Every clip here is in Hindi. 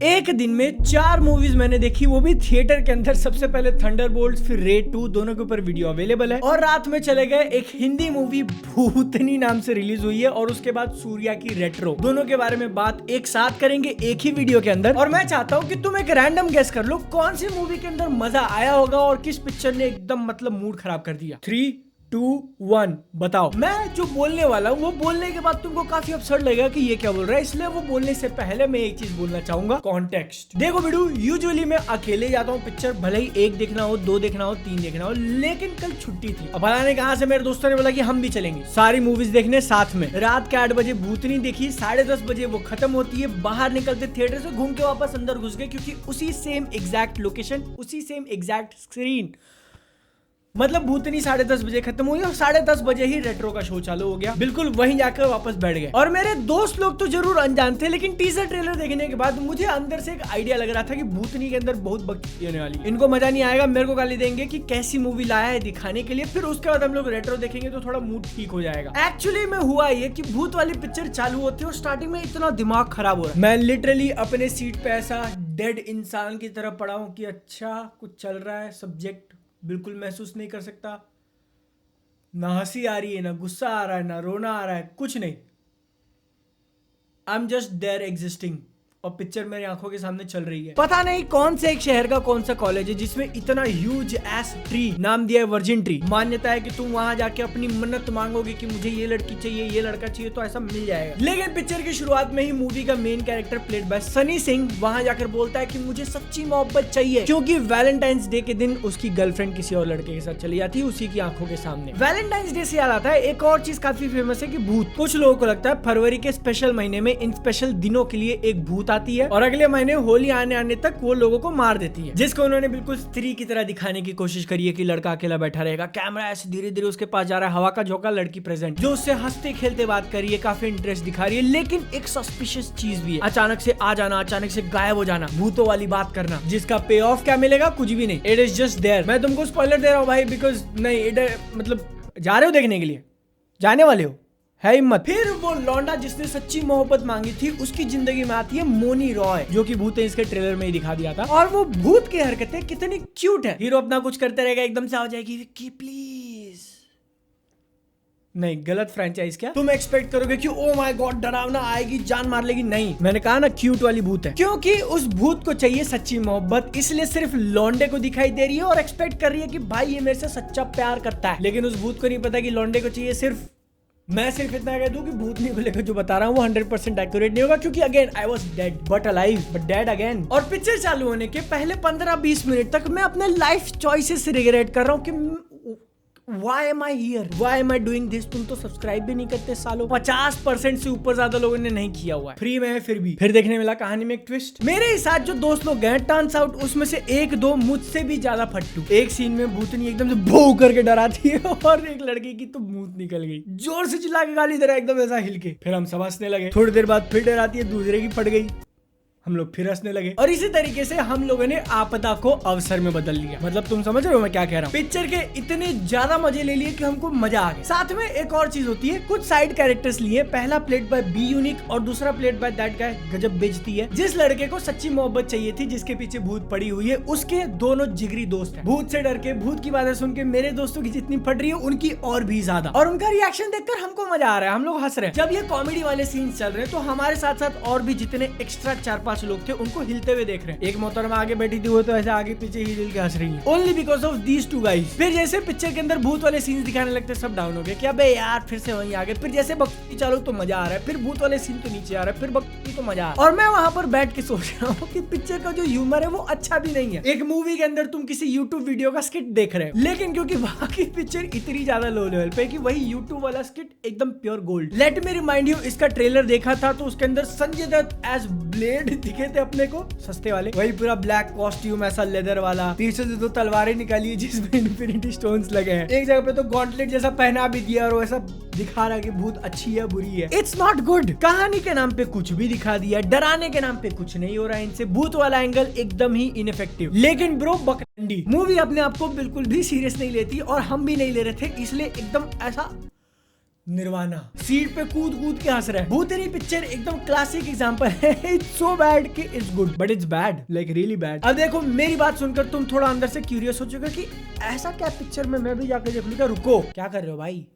एक दिन में 4 मूवीज मैंने देखी, वो भी थिएटर के अंदर। सबसे पहले थंडरबोल्ट्स, फिर रेड 2, दोनों के ऊपर वीडियो अवेलेबल है। और रात में चले गए एक हिंदी मूवी भूतनी नाम से रिलीज हुई है, और उसके बाद सूर्या की रेट्रो। दोनों के बारे में बात एक साथ करेंगे एक ही वीडियो के अंदर। और मैं चाहता हूँ कि तुम एक रैंडम गेस कर लो कौन सी मूवी के अंदर मजा आया होगा और किस पिक्चर ने एकदम मतलब मूड खराब कर दिया। 3, 2, 1 बताओ। मैं जो बोलने वाला हूँ वो बोलने के बाद तुमको काफी अपसेट लगेगा कि ये क्या बोल रहा है, इसलिए वो बोलने से पहले मैं एक चीज बोलना चाहूंगा, कॉन्टेक्स्ट। देखो बिडू, यूजुअली मैं अकेले जाता हूँ पिक्चर, भले ही 1 देखना हो, 2 देखना हो, 3 देखना हो, लेकिन कल छुट्टी थी। अब पता नहीं कहां से मेरे दोस्तों ने बोला कि हम भी चलेंगे सारी मूवीज देखने साथ में। रात के 8 बजे भूतनी देखी, 10:30 बजे वो खत्म होती है। बाहर निकलते थिएटर से, घूम के वापस अंदर घुस गए, क्योंकि उसी सेम एग्जैक्ट लोकेशन, उसी सेम एग्जैक्ट स्क्रीन, मतलब भूतनी 10:30 बजे खत्म हुई और 10:30 बजे ही रेट्रो का शो चालू हो गया। बिल्कुल वहीं जाकर वापस बैठ गए। और मेरे दोस्त लोग तो जरूर अनजान थे, लेकिन टीजर ट्रेलर देखने के बाद मुझे अंदर से एक आइडिया लग रहा था कि भूतनी के अंदर बहुत भक्ति होने वाली है। इनको मजा नहीं आएगा, मेरे को गाली देंगे कि कैसी मूवी लाया है दिखाने के लिए। फिर उसके बाद हम लोग रेट्रो देखेंगे तो थोड़ा मूड ठीक हो जाएगा। एक्चुअली में हुआ ये कि भूत वाली पिक्चर चालू होती है और स्टार्टिंग में इतना दिमाग खराब हो रहा है, मैं लिटरली अपने सीट पे ऐसा डेड इंसान की तरह पड़ा हूँ कि अच्छा कुछ चल रहा है, सब्जेक्ट बिल्कुल महसूस नहीं कर सकता। ना हंसी आ रही है, ना गुस्सा आ रहा है, ना रोना आ रहा है, कुछ नहीं। I am just their existing, और पिक्चर मेरी आंखों के सामने चल रही है। पता नहीं कौन से एक शहर का कौन सा कॉलेज है जिसमें इतना ह्यूज एस ट्री, नाम दिया है वर्जिन ट्री। मान्यता है कि तुम वहां जाके अपनी मन्नत मांगोगे कि मुझे ये लड़की चाहिए, ये लड़का चाहिए, तो ऐसा मिल जाएगा। लेकिन पिक्चर की शुरुआत में ही मूवी का main character played by Sunny Singh वहां जाकर बोलता है कि मुझे सच्ची मोहब्बत चाहिए, क्योंकि वैलेंटाइंस डे के दिन उसकी गर्लफ्रेंड किसी और लड़के के साथ चली जाती है उसी की आंखों के सामने। वैलेंटाइंस डे से याद आता है एक और चीज काफी फेमस है कि भूत। कुछ लोगों को लगता है फरवरी के स्पेशल महीने में इन स्पेशल दिनों के लिए एक भूत आती है और अगले महीने होली आने तक वो लोगों को मार देती है, जिसको उन्होंने बिल्कुल स्त्री की तरह दिखाने की कोशिश करी है कि लड़का अकेला बैठा रहेगा, कैमरा ऐसे धीरे धीरे उसके पास जा रहा है, हवा का झोंका, लड़की प्रेजेंट, जो उससे हंसते खेलते बात कर रही है, काफी इंटरेस्ट दिखा रही है। लेकिन एक सस्पिशियस चीज भी है, अचानक से आ जाना, अचानक से गायब हो जाना, भूतों वाली बात करना, जिसका पे ऑफ क्या मिलेगा, कुछ भी नहीं। It is just there. मैं तुमको स्पॉइलर दे रहा हूँ भाई, बिकॉज नहीं, इट मतलब जा रहे हो देखने के लिए, जाने वाले हो, है हिम्मत। फिर वो लौंडा जिसने सच्ची मोहब्बत मांगी थी, उसकी जिंदगी में आती है मोनी रॉय, जो कि भूत इसके ट्रेलर में ही दिखा दिया था। और वो भूत की हरकतें कितनी क्यूट है। हीरो अपना कुछ करते रहेगा, एकदम से आ जाएगी विक्की प्लीज। नहीं, गलत फ्रेंचाइज। क्या तुम एक्सपेक्ट करोगे कि ओ माय गॉड डरावना आएगी, जान मार लेगी? नहीं, मैंने कहा ना क्यूट वाली भूत है, क्योंकि उस भूत को चाहिए सच्ची मोहब्बत, इसलिए सिर्फ लौंडे को दिखाई दे रही है और एक्सपेक्ट कर रही है कि भाई ये मेरे से सच्चा प्यार करता है। लेकिन उस भूत को नहीं पता कि लौंडे को चाहिए सिर्फ, मैं सिर्फ इतना कह दूं कि भूतनी को लेकर जो बता रहा हूँ वो 100% एक्यूरेट नहीं होगा, क्योंकि again I was dead but alive but dead again. और पिक्चर चालू होने के पहले 15-20 मिनट तक मैं अपने लाइफ चॉइसेस से रिग्रेट कर रहा हूँ कि Why am I here? Why am I doing this? तुम तो सब्सक्राइब भी नहीं करते सालों। 50% से ऊपर ज्यादा लोगों ने नहीं किया हुआ है, फ्री में है फिर भी। फिर देखने मिला कहानी में एक ट्विस्ट। मेरे साथ जो दोस्त लोग गए, टर्न्स आउट उसमें से 1-2 मुझसे भी ज्यादा फट्टू। एक सीन में भूतनी एकदम से भौ करके डराती है और एक लड़की की तो भूत निकल गई, जोर से चिल्ला के गाली दे रहा है एकदम ऐसा हिल के। फिर हम सब हंसने लगे। थोड़ी देर बाद फिर डराती है, दूसरे की फट गई, हम लोग फिर हंसने लगे। और इसी तरीके से हम लोगों ने आपदा को अवसर में बदल लिया। मतलब तुम समझ रहे हो मैं क्या कह रहा हूँ। पिक्चर के इतने ज्यादा मजे ले लिए कि हमको मजा आ गया। साथ में एक और चीज होती है, कुछ साइड कैरेक्टर्स लिए, पहला प्लेड बाय बी यूनिक और दूसरा प्लेड बाय दैट गाय गजब बेचती है। जिस लड़के को सच्ची मोहब्बत चाहिए थी, जिसके पीछे भूत पड़ी हुई है, उसके दोनों जिगरी दोस्त हैं। भूत से डर के, भूत की बातें सुन के मेरे दोस्तों की जितनी फट रही है उनकी और भी ज्यादा, और उनका रिएक्शन देखकर हमको मजा आ रहा है, हम लोग हंस रहे हैं। जब ये कॉमेडी वाले सीन्स चल रहे हैं तो हमारे साथ साथ और भी जितने एक्स्ट्रा 4-5 लोग थे उनको हिलते हुए देख रहे हैं। एक मोहतरमा आगे बैठी थी, वो तो ऐसे आगे पीछे हिल के हंस रही है, only because of these 2 guys. फिर जैसे पिक्चर के अंदर भूत वाले सीन्स दिखाने लगते सब डाउन हो गए कि अबे यार फिर से वहीं आ गए। फिर जैसे भक्ति चालू तो मजा आ रहा है, फिर भूत वाले सीन तो नीचे आ रहा है, फिर भक्ति तो मजा आ रहा है। और मैं वहां पर बैठ के सोच रहा हूँ कि पिक्चर का जो ह्यूमर है वो अच्छा भी नहीं है। एक मूवी के अंदर तुम किसी यूट्यूब वीडियो का स्किट देख रहे हो, लेकिन क्योंकि वहां की पिक्चर इतनी ज्यादा लो लेवल पे कि वही यूट्यूब वाला स्किट एकदम pure gold. Let me remind you, इसका ट्रेलर देखा था तो उसके अंदर संजय दत्त एज ब्लेड दिखे थे अपने को, सस्ते वाले, वही पूरा ब्लैक कॉस्ट्यूम ऐसा लेदर वाला, पीछे से 2 तलवारें निकाली है जिसमें इन्फिनिटी स्टोन्स लगे हैं, एक जगह पे तो गॉन्टलेट जैसा पहना भी दिया और वैसा दिखा रहा है कि भूत अच्छी है बुरी है। It's not good. कहानी के नाम पे कुछ भी दिखा दिया, डराने के नाम पे कुछ नहीं हो रहा है इनसे, भूत वाला एंगल एकदम ही इनफेक्टिव। लेकिन ब्रो बकरंडी मूवी अपने आप को बिल्कुल भी सीरियस नहीं लेती और हम भी नहीं ले रहे थे, इसलिए एकदम ऐसा निर्वाणा सीट पे कूद कूद के हंस रहा है। भूतनी पिक्चर एकदम क्लासिक एग्जांपल है। इट्स सो बैड कि it's good but it's bad, like really bad. अब देखो मेरी बात सुनकर तुम थोड़ा अंदर से क्यूरियस हो चुके कि ऐसा क्या पिक्चर में मैं भी जाकर देख लूंगा। रुको, क्या कर रहे हो भाई,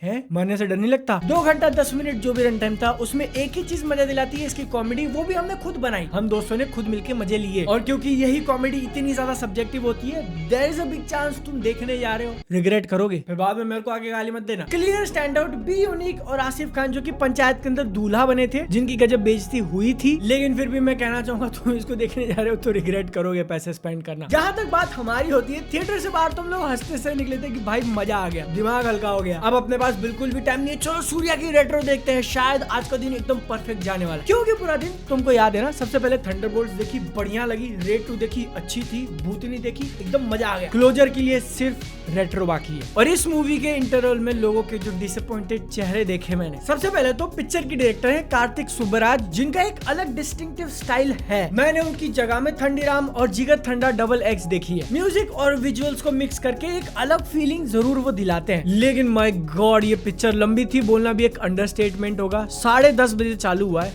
है मरने से डर नहीं लगता। 2 घंटा 10 मिनट जो भी रन टाइम था उसमें एक ही चीज मजा दिलाती है, इसकी कॉमेडी। वो भी हमने खुद बनाई, हम दोस्तों ने खुद मिलके मजे लिए। और क्योंकि यही कॉमेडी इतनी ज्यादा सब्जेक्टिव होती है, there is a big chance तुम देखने जा रहे हो रिग्रेट करोगे, फिर बाद में मेरे को आगे गाली मत देना। Clear stand out be unique और आसिफ खान जो कि पंचायत के अंदर दूल्हा बने थे, जिनकी गजब बेइज्जती हुई थी। लेकिन फिर भी मैं कहना चाहूंगा तुम इसको देखने जा रहे हो तो रिग्रेट करोगे पैसे स्पेंड करना। जहां तक बात हमारी होती है, थिएटर से बाहर तुम लोग हंसते से निकले थे कि भाई मजा आ गया, दिमाग हल्का हो गया। अब अपने पास बिल्कुल भी टाइम नहीं, चलो सूर्या की रेट्रो देखते हैं, शायद आज का दिन एकदम परफेक्ट जाने वाला। क्योंकि पूरा दिन तुमको याद है ना, सबसे पहले थंडरबोल्ट्स देखी, बढ़िया लगी। रेड 2 देखी, अच्छी थी। भूतनी देखी, एकदम मजा आ गया। क्लोजर के लिए सिर्फ रेट्रो बाकी है। और इस मूवी के इंटरवल में लोगों के जो डिसअपॉइंटेड चेहरे देखे मैंने। सबसे पहले तो पिक्चर की डायरेक्टर है कार्तिक सुब्बराज, जिनका एक अलग डिस्टिंक्टिव स्टाइल है। मैंने उनकी जगह में थंडीराम और जिगर थंडा XX देखी है। म्यूजिक और विजुअल्स को मिक्स करके एक अलग फीलिंग जरूर वो दिलाते हैं। लेकिन माय गॉड, ये पिक्चर लंबी थी बोलना भी एक अंडरस्टेटमेंट होगा। 10:30 बजे चालू हुआ है,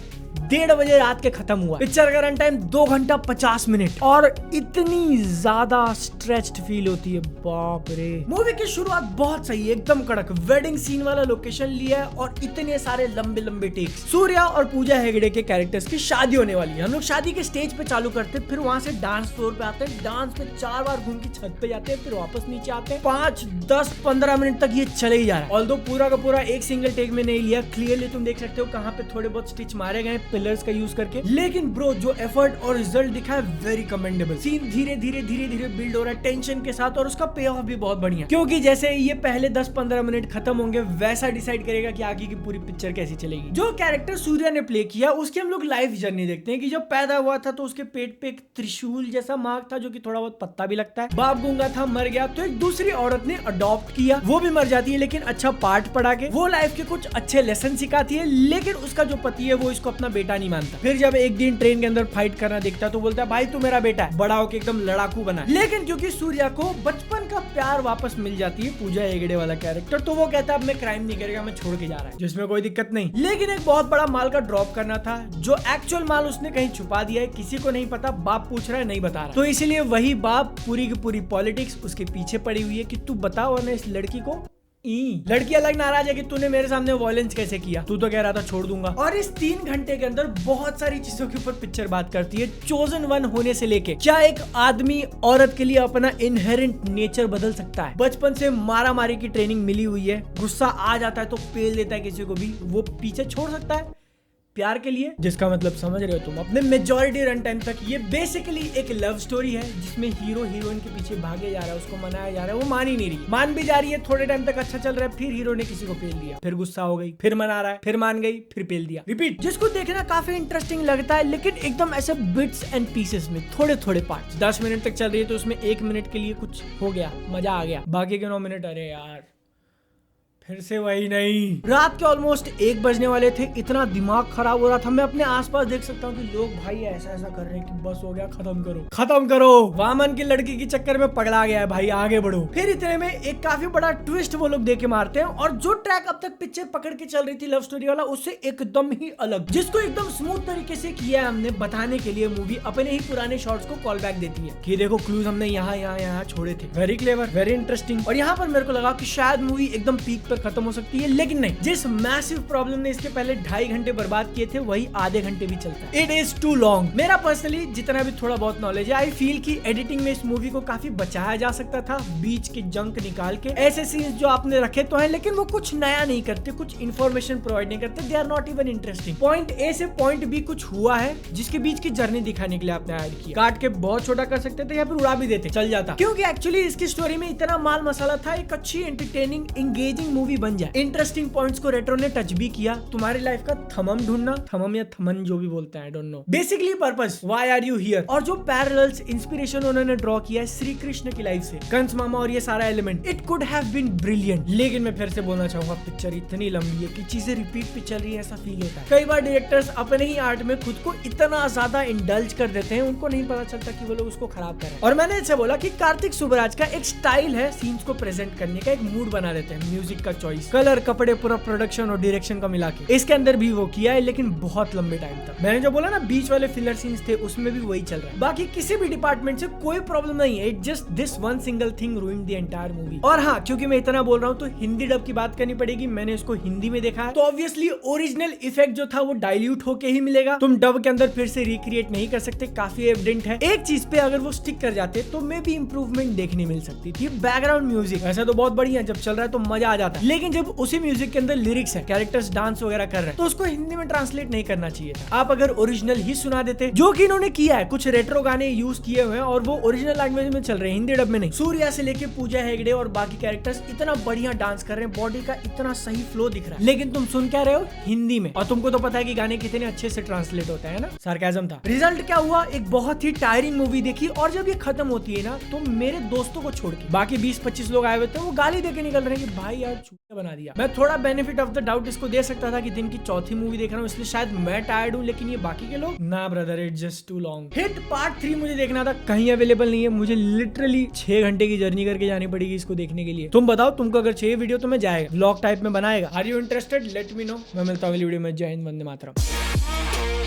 1:30 बजे रात के खत्म हुआ। पिक्चर का रन टाइम 2 घंटा 50 मिनट और इतनी ज्यादा स्ट्रेच्ड फील होती है, बाप रे। मूवी की शुरुआत बहुत सही है, एकदम कड़क। वेडिंग सीन वाला लोकेशन लिया है और इतने सारे लंबे लंबे टेक्स। सूर्या और पूजा हेगड़े के कैरेक्टर्स की शादी होने वाली है। हम लोग शादी के स्टेज पे चालू करते, फिर वहां से डांस फ्लोर पे आते हैं, डांस पे 4 बार घूम के छत पे जाते हैं, फिर वापस नीचे आते हैं। 5, 10, 15 मिनट तक ये चले ही जा रहा है। ऑल्दो पूरा का पूरा एक सिंगल टेक में नहीं लिया, क्लियरली तुम देख सकते हो कहाँ पे थोड़े बहुत स्टिच मारे गए पिलर्स का यूज करके। लेकिन ब्रो जो एफर्ट और रिजल्ट दिखा है, वेरी कमेंडेबल। सीन धीरे धीरे धीरे धीरे बिल्ड हो रहा है टेंशन के साथ, और उसका पे ऑफ भी बहुत बढ़िया, क्योंकि जैसे ये पहले 10-15 मिनट खत्म होंगे, वैसा डिसाइड करेगा कि आगे की पूरी पिक्चर कैसी चलेगी। जो कैरेक्टर सूर्या ने प्ले किया उसकी हम लोग लाइफ जर्नी देखते हैं कि जब पैदा हुआ था तो उसके पेट पे एक त्रिशूल जैसा मार्क था, जो कि थोड़ा बहुत पत्ता भी लगता है। बाप गूंगा था, मर गया, तो एक दूसरी औरत ने अडॉप्ट किया। वो भी मर जाती है लेकिन अच्छा पार्ट पढ़ा के। वो लाइफ के कुछ अच्छे लेसन सिखाती है, लेकिन उसका जो पति है वो इसको अपना बेटा नहीं मानता। फिर जब एक दिन ट्रेन के अंदर फाइट करना देखता है तो बोलता है भाई तू मेरा बेटा है, बड़ा होके एकदम लड़ाकू बना। लेकिन क्योंकि सूर्या को बचपन का प्यार वापस मिल जाती है, पूजा हेगड़े वाला कैरेक्टर, तो वो कहता है अब मैं क्राइम नहीं करेगा, मैं छोड़ के जा रहा है, जिसमें कोई दिक्कत नहीं। लेकिन एक बहुत बड़ा माल का ड्रॉप करना था, जो एक्चुअल माल उसने कहीं छुपा दिया है, किसी को नहीं पता। बाप पूछ रहा है, नहीं बता रहा, तो इसलिए वही बाप पूरी की पूरी पॉलिटिक्स उसके पीछे पड़ी हुई है कि तू बताओ ना इस लड़की को। लड़की अलग नाराज है कि तूने मेरे सामने वायलेंस कैसे किया, तू तो कह रहा था छोड़ दूंगा। और इस 3 घंटे के अंदर बहुत सारी चीजों के ऊपर पिक्चर बात करती है, चोजन वन होने से लेके क्या एक आदमी औरत के लिए अपना इनहेरेंट नेचर बदल सकता है। बचपन से मारा मारी की ट्रेनिंग मिली हुई है, गुस्सा आ जाता है तो पेल देता है किसी को भी, वो पीछे छोड़ सकता है प्यार के लिए, जिसका मतलब समझ रहे हो तुम अपने मेजॉरिटी रन टाइम तक। ये बेसिकली एक लव स्टोरी है जिसमें हीरो हीरोइन के पीछे भागे जा रहा है, उसको मनाया जा रहा है, वो मान ही नहीं रही, मान भी जा रही है, थोड़े टाइम तक अच्छा चल रहा है, फिर हीरो ने किसी को पेल दिया, फिर गुस्सा हो गई, फिर मना रहा है, फिर मान गई, फिर पेल दिया, रिपीट। जिसको देखना काफी इंटरेस्टिंग लगता है, लेकिन एकदम ऐसे बिट्स एंड पीसेस में, थोड़े थोड़े पार्ट। 10 मिनट तक चल रही है तो उसमें 1 मिनट के लिए कुछ हो गया, मजा आ गया, बाकी के 9 मिनट अरे यार फिर से वही नहीं। रात के ऑलमोस्ट 1 बजने वाले थे, इतना दिमाग खराब हो रहा था। मैं अपने आसपास देख सकता हूँ कि लोग भाई ऐसा ऐसा कर रहे हैं कि बस हो गया, खत्म करो खत्म करो। वामन की लड़की के चक्कर में पगला गया है भाई, आगे बढ़ो। फिर इतने में एक काफी बड़ा ट्विस्ट वो लोग देके मारते हैं, और जो ट्रैक अब तक पिक्चर पकड़ के चल रही थी लव स्टोरी वाला, उससे एकदम ही अलग, जिसको एकदम स्मूथ तरीके से किया है हमने, बताने के लिए मूवी अपने ही पुराने शॉट्स को कॉल बैक देती है कि देखो क्लूज हमने यहाँ छोड़े थे। Very clever, very interesting. और यहाँ पर मेरे को लगा कि शायद मूवी एकदम पीक पर खत्म हो सकती है, लेकिन नहीं। जिस मैसिव प्रॉब्लम ने इसके पहले 2.5 घंटे बर्बाद किए थे, वही आधे घंटे भी चलता है। It is too long. मेरा पर्सनली जितना भी थोड़ा बहुत नॉलेज है, आई फील कि एडिटिंग में इस मूवी को काफी बचाया जा सकता था, बीच के जंक निकाल के। ऐसे सीन्स जो आपने रखे तो हैं, लेकिन वो कुछ नया नहीं करते, कुछ इन्फॉर्मेशन प्रोवाइड नहीं करते, they are not even interesting. Point A से पॉइंट बी कुछ हुआ है जिसके बीच की जर्नी दिखाने के लिए आपने ऐड किया। काट के बहुत छोटा कर सकते थे या फिर उड़ा भी देते, चल जाता, क्योंकि एक्चुअली इसकी स्टोरी में इतना माल मसाला था, एक अच्छी एंटरटेनिंग एंगेजिंग मूवी बन जाए। इंटरेस्टिंग पॉइंट्स को रेट्रो ने टच भी किया। तुम्हारी लाइफ का थमम ढूंढना, थमम या थमन जो भी बोलते हैं, I don't know. Basically purpose, why are you here, और जो पैरेलल्स इंस्पिरेशन उन्होंने ड्रॉ किया है श्री कृष्ण की लाइफ से, कंस मामा और ये सारा element, it could have been brilliant. लेकिन मैं फिर से बोलना चाहूंगा, पिक्चर इतनी लंबी है कि चीजें रिपीट पे चल रही है, ऐसा फील होता है। कई बार डायरेक्टर्स अपने ही आर्ट में खुद को इतना ज्यादा इंडल्ज कर देते हैं, उनको नहीं पता चलता कि वो लोग उसको खराब कर रहे हैं। और मैंने इससे बोला कि कार्तिक सुब्बराज का एक स्टाइल है सीन्स को प्रेजेंट करने का, एक मूड बना देते हैं, म्यूजिक का चॉइस, कलर, कपड़े, पूरा प्रोडक्शन और डायरेक्शन का मिला के इसके अंदर भी वो किया है, लेकिन बहुत लंबे टाइम तक। मैंने जो बोला ना बीच वाले फिलर सीन्स थे, उसमें भी वही चल रहा है। बाकी किसी भी डिपार्टमेंट से कोई प्रॉब्लम नहीं है, it just this one single thing ruined the entire movie. और हाँ, क्योंकि मैं इतना बोल रहा हूँ तो हिंदी डब की बात करनी पड़ेगी। मैंने इसको हिंदी में देखा है तो ऑब्वियसली ओरिजिनल इफेक्ट जो था वो डाइल्यूट होके ही मिलेगा, तुम डब के अंदर फिर से रिक्रिएट नहीं कर सकते, काफी एविडेंट है। एक चीज पे अगर वो स्टिक कर जाते तो मे भी इंप्रूवमेंट देखने मिल सकती थी। बैकग्राउंड म्यूजिक ऐसा तो बहुत बढ़िया, जब चल रहा है तो मजा आ जाता है, लेकिन जब उसी म्यूजिक के अंदर लिरिक्स है, कैरेक्टर्स डांस वगैरह कर रहे हैं, तो उसको हिंदी में ट्रांसलेट नहीं करना चाहिए था। आप अगर ओरिजिनल ही सुना देते, जो कि इन्होंने किया है, कुछ रेट्रो गाने यूज किए हुए हैं और वो ओरिजिनल लैंग्वेज में चल रहे हैं, हिंदी डब में नहीं। सूर्या से लेके पूजा हेगड़े और बाकी कैरेक्टर्स इतना बढ़िया डांस कर रहे हैं, बॉडी का इतना सही फ्लो दिख रहा है, लेकिन तुम सुन क्या रहे हो हिंदी में, और तुमको तो पता है कि गाने कितने अच्छे से ट्रांसलेट होता है ना। सार्केज्म था। रिजल्ट क्या हुआ, एक बहुत ही टायरिंग मूवी देखी, और जब ये खत्म होती है ना तो मेरे दोस्तों को छोड़ के बाकी 20-25 लोग आए हुए थे, वो गाली देके निकल रहे हैं कि भाई यार चूतिया बना दिया। मैं थोड़ा बेनिफिट ऑफ द डाउट इसको दे सकता था कि दिन की चौथी मूवी देख रहा हूँ इसलिए शायद मैं टायर्ड हूँ, लेकिन ये बाकी के लोग ना brother, it just too long. Hit part 3 मुझे देखना था, कहीं अवेलेबल नहीं है, मुझे लिटरली 6 घंटे की जर्नी करके जानी पड़ेगी इसको देखने के लिए। तुम बताओ, तुमको अगर चाहिए वीडियो तो मैं जाएगा, व्लॉग टाइप में बनाएगा। Are you interested? Let me know. मैं मिलता हूँ अगली वीडियो में। जय हिंद, वंदे मातरम।